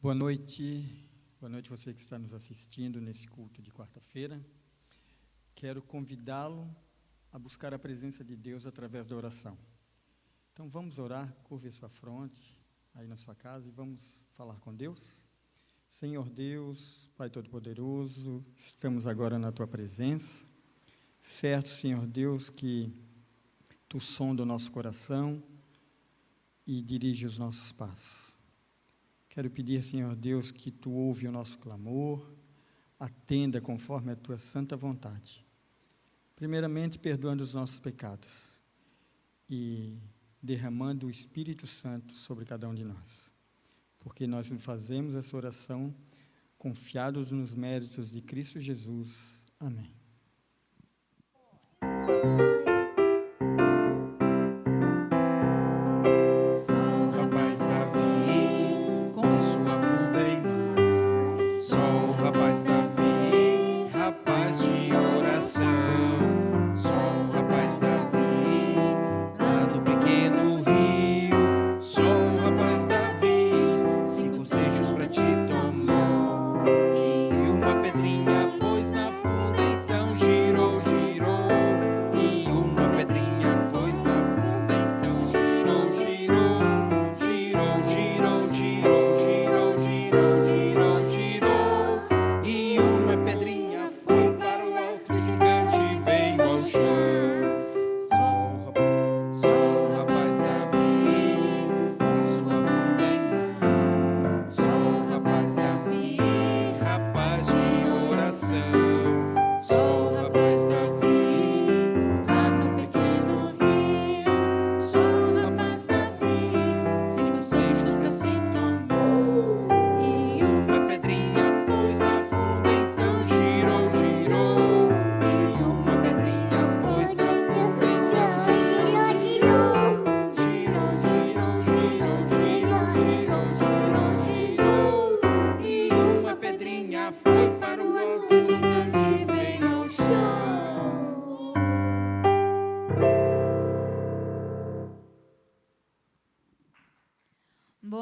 Boa noite você que está nos assistindo nesse culto de quarta-feira. Quero convidá-lo a buscar a presença de Deus através da oração. Então vamos orar, curve a sua fronte aí na sua casa e vamos falar com Deus. Senhor Deus, Pai Todo-Poderoso, estamos agora na Tua presença. Certo, Senhor Deus, que Tu sonda o nosso coração e dirige os nossos passos. Quero pedir, Senhor Deus, que Tu ouve o nosso clamor, atenda conforme a Tua santa vontade. Primeiramente, perdoando os nossos pecados e derramando o Espírito Santo sobre cada um de nós. Porque nós fazemos essa oração confiados nos méritos de Cristo Jesus. Amém.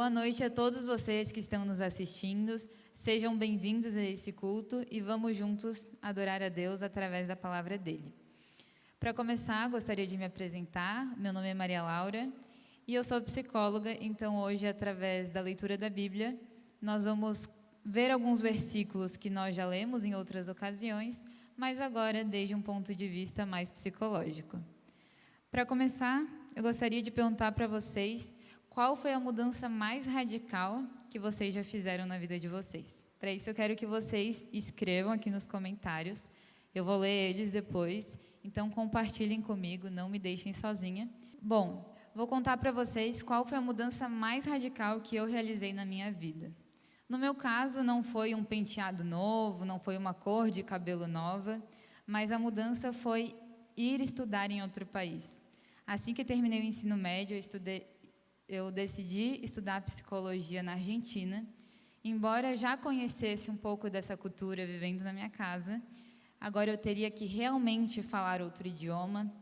Boa noite a todos vocês que estão nos assistindo. Sejam bem-vindos a esse culto e vamos juntos adorar a Deus através da palavra dele. Para começar, gostaria de me apresentar. Meu nome é Maria Laura e eu sou psicóloga, então hoje, através da leitura da Bíblia, nós vamos ver alguns versículos que nós já lemos em outras ocasiões, mas agora desde um ponto de vista mais psicológico. Para começar, eu gostaria de perguntar para vocês qual foi a mudança mais radical que vocês já fizeram na vida de vocês. Para isso, eu quero que vocês escrevam aqui nos comentários. Eu vou ler eles depois, então compartilhem comigo, não me deixem sozinha. Bom, vou contar para vocês qual foi a mudança mais radical que eu realizei na minha vida. No meu caso, não foi um penteado novo, não foi uma cor de cabelo nova, mas a mudança foi ir estudar em outro país. Assim que terminei o ensino médio, eu decidi estudar psicologia na Argentina. Embora já conhecesse um pouco dessa cultura vivendo na minha casa, agora eu teria que realmente falar outro idioma,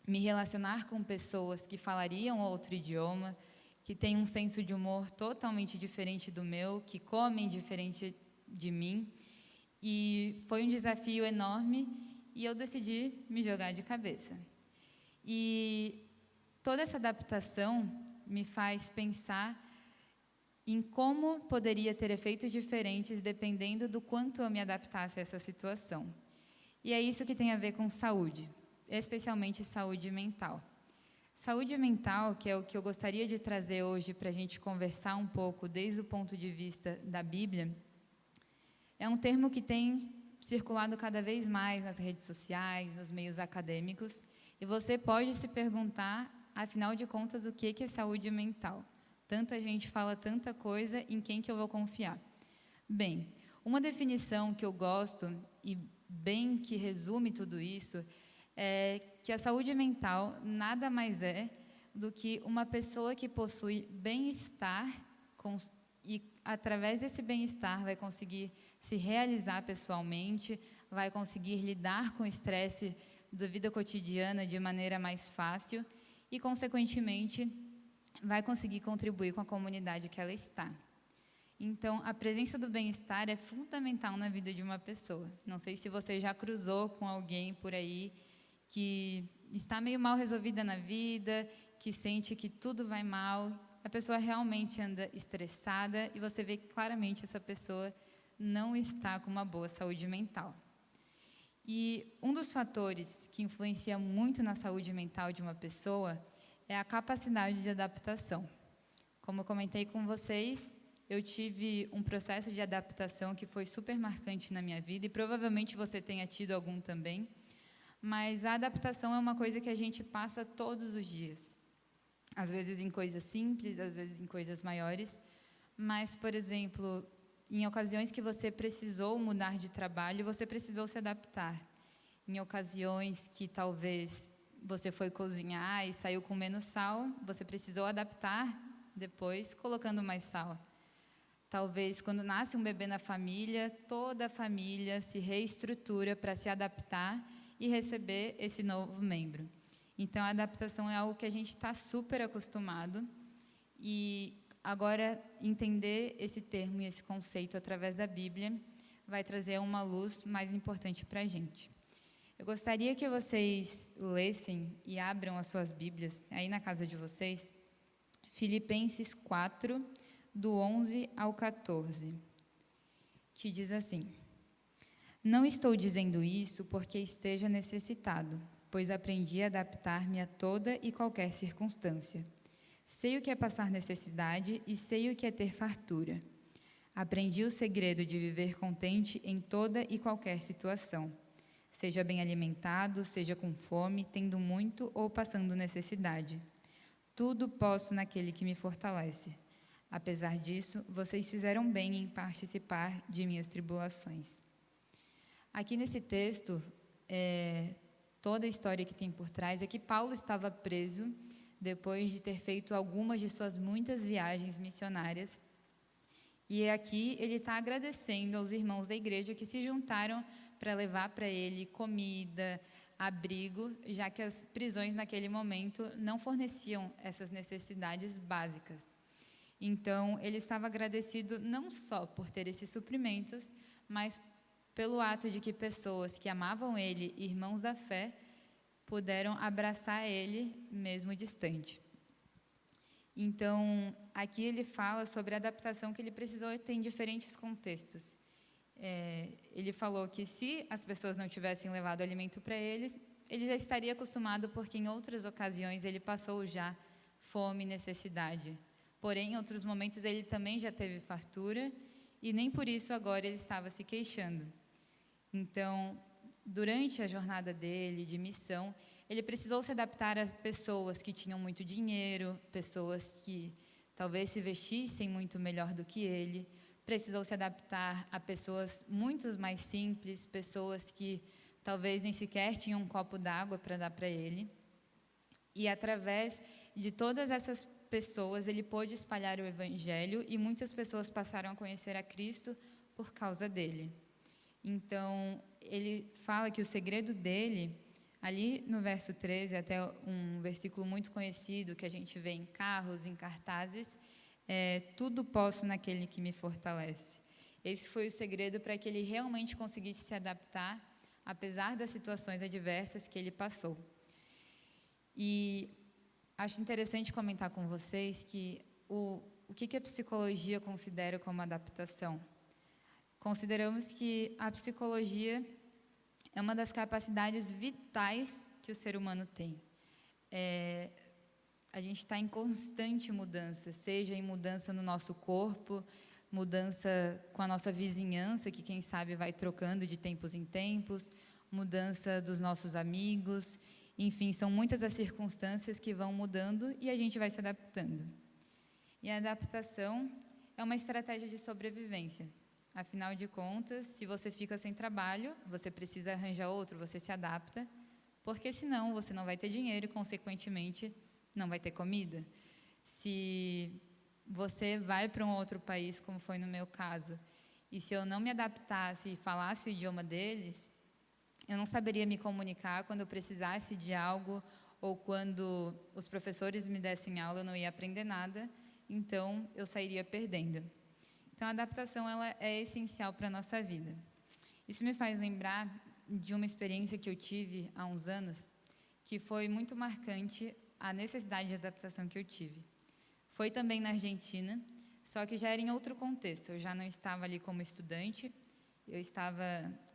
me relacionar com pessoas que falariam outro idioma, que têm um senso de humor totalmente diferente do meu, que comem diferente de mim. E foi um desafio enorme e eu decidi me jogar de cabeça. E toda essa adaptação me faz pensar em como poderia ter efeitos diferentes dependendo do quanto eu me adaptasse a essa situação. E é isso que tem a ver com saúde, especialmente saúde mental. Saúde mental, que é o que eu gostaria de trazer hoje para a gente conversar um pouco desde o ponto de vista da Bíblia, é um termo que tem circulado cada vez mais nas redes sociais, nos meios acadêmicos, e você pode se perguntar, afinal de contas, o que é saúde mental? Tanta gente fala tanta coisa, em quem que eu vou confiar? Bem, uma definição que eu gosto e bem que resume tudo isso é que a saúde mental nada mais é do que uma pessoa que possui bem-estar e, através desse bem-estar, vai conseguir se realizar pessoalmente, vai conseguir lidar com o estresse da vida cotidiana de maneira mais fácil e, consequentemente, vai conseguir contribuir com a comunidade que ela está. Então, a presença do bem-estar é fundamental na vida de uma pessoa. Não sei se você já cruzou com alguém por aí que está meio mal resolvida na vida, que sente que tudo vai mal. A pessoa realmente anda estressada e você vê que claramente essa pessoa não está com uma boa saúde mental. E um dos fatores que influencia muito na saúde mental de uma pessoa é a capacidade de adaptação. Como eu comentei com vocês, eu tive um processo de adaptação que foi super marcante na minha vida e provavelmente você tenha tido algum também, mas a adaptação é uma coisa que a gente passa todos os dias. Às vezes em coisas simples, às vezes em coisas maiores, mas, por exemplo, em ocasiões que você precisou mudar de trabalho, você precisou se adaptar. Em ocasiões que talvez você foi cozinhar e saiu com menos sal, você precisou adaptar depois colocando mais sal. Talvez quando nasce um bebê na família, toda a família se reestrutura para se adaptar e receber esse novo membro. Então, a adaptação é algo que a gente está super acostumado e agora entender esse termo e esse conceito através da Bíblia vai trazer uma luz mais importante para a gente. Eu gostaria que vocês lessem e abram as suas Bíblias, aí na casa de vocês, Filipenses 4, do 11 ao 14, que diz assim: Não estou dizendo isso porque esteja necessitado, pois aprendi a adaptar-me a toda e qualquer circunstância. Sei o que é passar necessidade e sei o que é ter fartura. Aprendi o segredo de viver contente em toda e qualquer situação. Seja bem alimentado, seja com fome, tendo muito ou passando necessidade. Tudo posso naquele que me fortalece. Apesar disso, vocês fizeram bem em participar de minhas tribulações. Aqui nesse texto, toda a história que tem por trás é que Paulo estava preso depois de ter feito algumas de suas muitas viagens missionárias. E aqui ele está agradecendo aos irmãos da igreja que se juntaram para levar para ele comida, abrigo, já que as prisões naquele momento não forneciam essas necessidades básicas. Então, ele estava agradecido não só por ter esses suprimentos, mas pelo ato de que pessoas que amavam ele, irmãos da fé, puderam abraçar ele mesmo distante. Então, aqui ele fala sobre a adaptação que ele precisou ter em diferentes contextos. Ele falou que se as pessoas não tivessem levado alimento para eles, ele já estaria acostumado porque em outras ocasiões ele passou já fome e necessidade. Porém, em outros momentos ele também já teve fartura e nem por isso agora ele estava se queixando. Então, durante a jornada dele de missão, ele precisou se adaptar a pessoas que tinham muito dinheiro, pessoas que talvez se vestissem muito melhor do que ele, precisou se adaptar a pessoas muito mais simples, pessoas que talvez nem sequer tinham um copo d'água para dar para ele. E através de todas essas pessoas, ele pôde espalhar o Evangelho e muitas pessoas passaram a conhecer a Cristo por causa dele. Então, ele fala que o segredo dele, ali no verso 13, até um versículo muito conhecido que a gente vê em carros, em cartazes, tudo posso naquele que me fortalece. Esse foi o segredo para que ele realmente conseguisse se adaptar, apesar das situações adversas que ele passou. E acho interessante comentar com vocês que o que a psicologia considera como adaptação. Consideramos que a psicologia é uma das capacidades vitais que o ser humano tem. A gente está em constante mudança, seja em mudança no nosso corpo, mudança com a nossa vizinhança, que quem sabe vai trocando de tempos em tempos, mudança dos nossos amigos, enfim, são muitas as circunstâncias que vão mudando e a gente vai se adaptando. E a adaptação é uma estratégia de sobrevivência. Afinal de contas, se você fica sem trabalho, você precisa arranjar outro, você se adapta, porque senão você não vai ter dinheiro e, consequentemente, não vai ter comida. Se você vai para um outro país, como foi no meu caso, e se eu não me adaptasse e falasse o idioma deles, eu não saberia me comunicar quando eu precisasse de algo ou quando os professores me dessem aula, eu não ia aprender nada, então eu sairia perdendo. Então, Então, a adaptação ela é essencial para a nossa vida. Isso me faz lembrar de uma experiência que eu tive há uns anos, que foi muito marcante a necessidade de adaptação que eu tive. Foi também na Argentina, só que já era em outro contexto. Eu já não estava ali como estudante, eu estava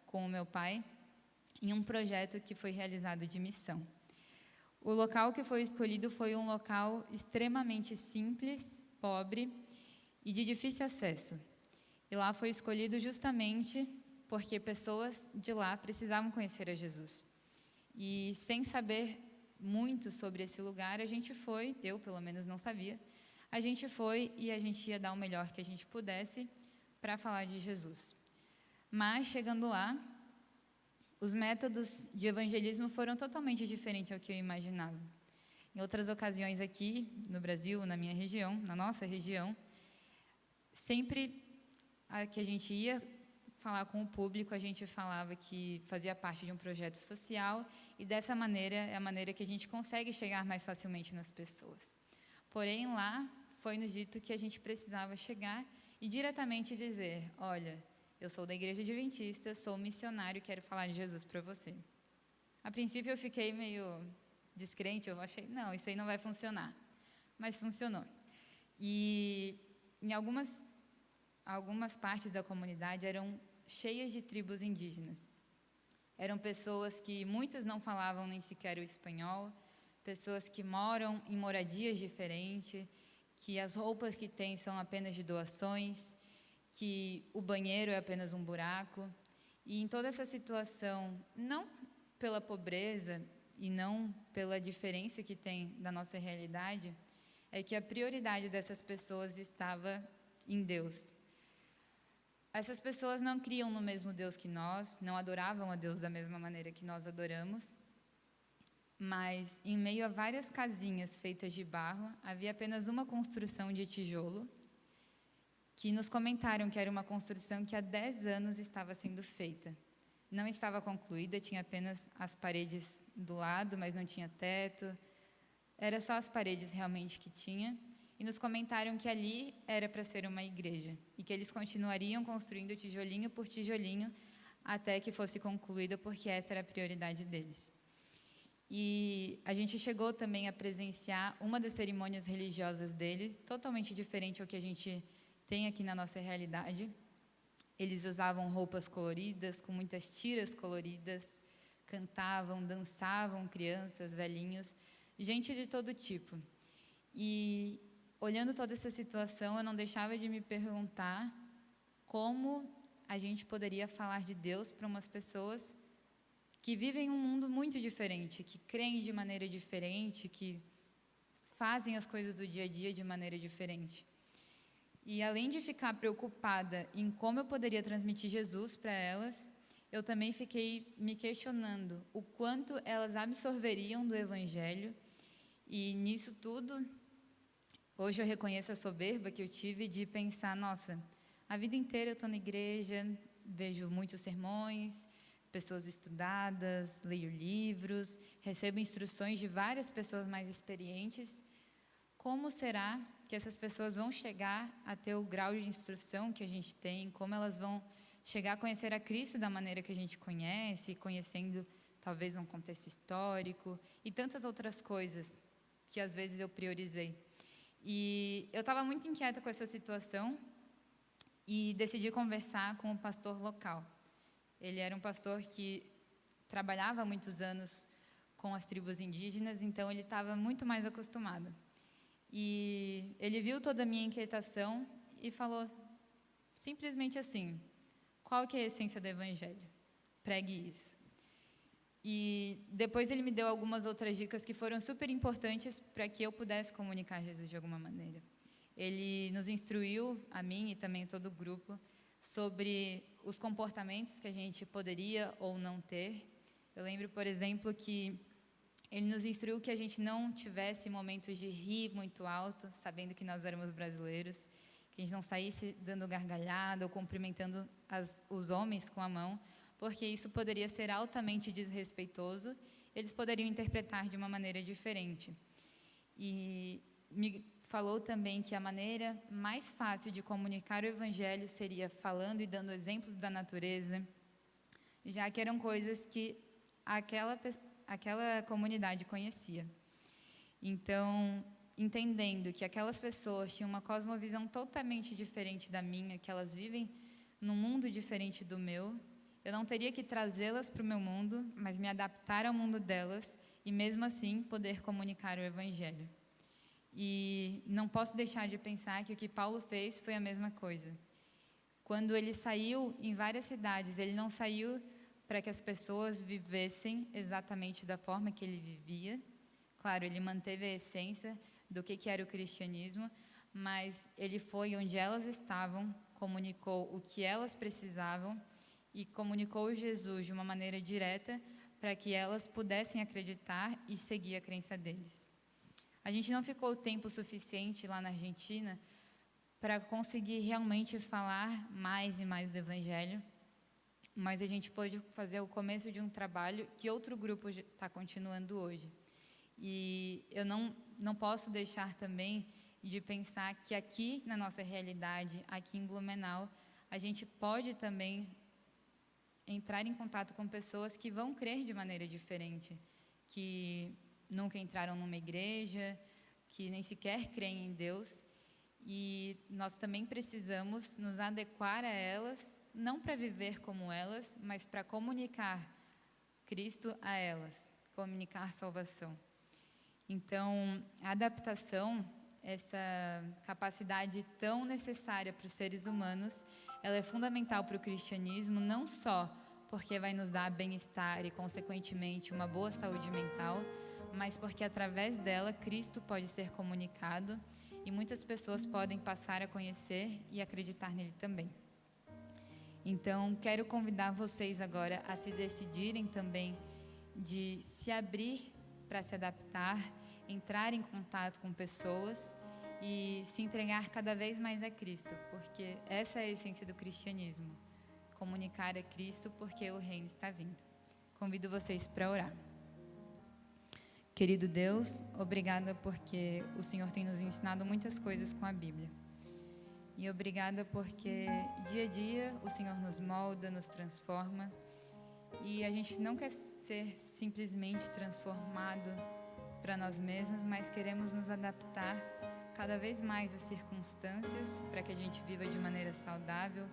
com o meu pai em um projeto que foi realizado de missão. O local que foi escolhido foi um local extremamente simples, pobre e de difícil acesso. E lá foi escolhido justamente porque pessoas de lá precisavam conhecer a Jesus. E sem saber muito sobre esse lugar, a gente foi, eu pelo menos não sabia, a gente foi e a gente ia dar o melhor que a gente pudesse para falar de Jesus. Mas, chegando lá, os métodos de evangelismo foram totalmente diferentes ao que eu imaginava. Em outras ocasiões aqui, no Brasil, na minha região, na nossa região, sempre que a gente ia falar com o público, a gente falava que fazia parte de um projeto social e dessa maneira é a maneira que a gente consegue chegar mais facilmente nas pessoas. Porém, lá foi nos dito que a gente precisava chegar e diretamente dizer: olha, eu sou da Igreja Adventista, sou missionário e quero falar de Jesus para você. A princípio eu fiquei meio descrente, eu achei, não, isso aí não vai funcionar. Mas funcionou. E em algumas partes da comunidade eram cheias de tribos indígenas. Eram pessoas que muitas não falavam nem sequer o espanhol, pessoas que moram em moradias diferentes, que as roupas que têm são apenas de doações, que o banheiro é apenas um buraco. E em toda essa situação, não pela pobreza e não pela diferença que tem da nossa realidade, é que a prioridade dessas pessoas estava em Deus. Essas pessoas não criam no mesmo Deus que nós, não adoravam a Deus da mesma maneira que nós adoramos, mas em meio a várias casinhas feitas de barro, havia apenas uma construção de tijolo, que nos comentaram que era uma construção que há 10 anos estava sendo feita. Não estava concluída, tinha apenas as paredes do lado, mas não tinha teto, era só as paredes realmente que tinha. E nos comentaram que ali era para ser uma igreja e que eles continuariam construindo tijolinho por tijolinho até que fosse concluída, porque essa era a prioridade deles. E a gente chegou também a presenciar uma das cerimônias religiosas deles, totalmente diferente ao que a gente tem aqui na nossa realidade. Eles usavam roupas coloridas, com muitas tiras coloridas, cantavam, dançavam, crianças, velhinhos, gente de todo tipo. E olhando toda essa situação, eu não deixava de me perguntar como a gente poderia falar de Deus para umas pessoas que vivem um mundo muito diferente, que creem de maneira diferente, que fazem as coisas do dia a dia de maneira diferente. E além de ficar preocupada em como eu poderia transmitir Jesus para elas, eu também fiquei me questionando o quanto elas absorveriam do Evangelho. E nisso tudo, hoje eu reconheço a soberba que eu tive de pensar, nossa, a vida inteira eu estou na igreja, vejo muitos sermões, pessoas estudadas, leio livros, recebo instruções de várias pessoas mais experientes. Como será que essas pessoas vão chegar a ter o grau de instrução que a gente tem? Como elas vão chegar a conhecer a Cristo da maneira que a gente conhece, conhecendo talvez um contexto histórico e tantas outras coisas que às vezes eu priorizei. E eu estava muito inquieta com essa situação e decidi conversar com o pastor local. Ele era um pastor que trabalhava há muitos anos com as tribos indígenas, então ele estava muito mais acostumado. E ele viu toda a minha inquietação e falou simplesmente assim: qual que é a essência do Evangelho? Pregue isso. E depois ele me deu algumas outras dicas que foram super importantes para que eu pudesse comunicar Jesus de alguma maneira. Ele nos instruiu, a mim e também todo o grupo, sobre os comportamentos que a gente poderia ou não ter. Eu lembro, por exemplo, que ele nos instruiu que a gente não tivesse momentos de rir muito alto, sabendo que nós éramos brasileiros, que a gente não saísse dando gargalhada ou cumprimentando os homens com a mão, porque isso poderia ser altamente desrespeitoso, eles poderiam interpretar de uma maneira diferente. E me falou também que a maneira mais fácil de comunicar o Evangelho seria falando e dando exemplos da natureza, já que eram coisas que aquela comunidade conhecia. Então, entendendo que aquelas pessoas tinham uma cosmovisão totalmente diferente da minha, que elas vivem num mundo diferente do meu, eu não teria que trazê-las para o meu mundo, mas me adaptar ao mundo delas e, mesmo assim, poder comunicar o Evangelho. E não posso deixar de pensar que o que Paulo fez foi a mesma coisa. Quando ele saiu em várias cidades, ele não saiu para que as pessoas vivessem exatamente da forma que ele vivia. Claro, ele manteve a essência do que era o cristianismo, mas ele foi onde elas estavam, comunicou o que elas precisavam e comunicou Jesus de uma maneira direta para que elas pudessem acreditar e seguir a crença deles. A gente não ficou tempo suficiente lá na Argentina para conseguir realmente falar mais e mais do Evangelho, mas a gente pôde fazer o começo de um trabalho que outro grupo está continuando hoje. E eu não posso deixar também de pensar que aqui na nossa realidade, aqui em Blumenau, a gente pode também entrar em contato com pessoas que vão crer de maneira diferente, que nunca entraram numa igreja, que nem sequer creem em Deus, e nós também precisamos nos adequar a elas, não para viver como elas, mas para comunicar Cristo a elas, comunicar salvação. Então, a adaptação, essa capacidade tão necessária para os seres humanos, ela é fundamental para o cristianismo, não só porque vai nos dar bem-estar e, consequentemente, uma boa saúde mental, mas porque, através dela, Cristo pode ser comunicado e muitas pessoas podem passar a conhecer e acreditar nele também. Então, quero convidar vocês agora a se decidirem também de se abrir para se adaptar, entrar em contato com pessoas e se entregar cada vez mais a Cristo, porque essa é a essência do cristianismo, comunicar a Cristo porque o reino está vindo. Convido vocês para orar. Querido Deus, obrigada porque o Senhor tem nos ensinado muitas coisas com a Bíblia. E obrigada porque dia a dia o Senhor nos molda, nos transforma. E a gente não quer ser simplesmente transformado para nós mesmos, mas queremos nos adaptar cada vez mais às circunstâncias para que a gente viva de maneira saudável,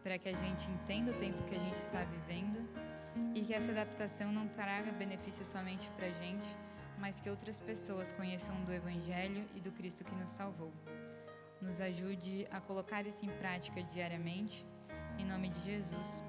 para que a gente entenda o tempo que a gente está vivendo e que essa adaptação não traga benefício somente para a gente, mas que outras pessoas conheçam do Evangelho e do Cristo que nos salvou. Nos ajude a colocar isso em prática diariamente. Em nome de Jesus.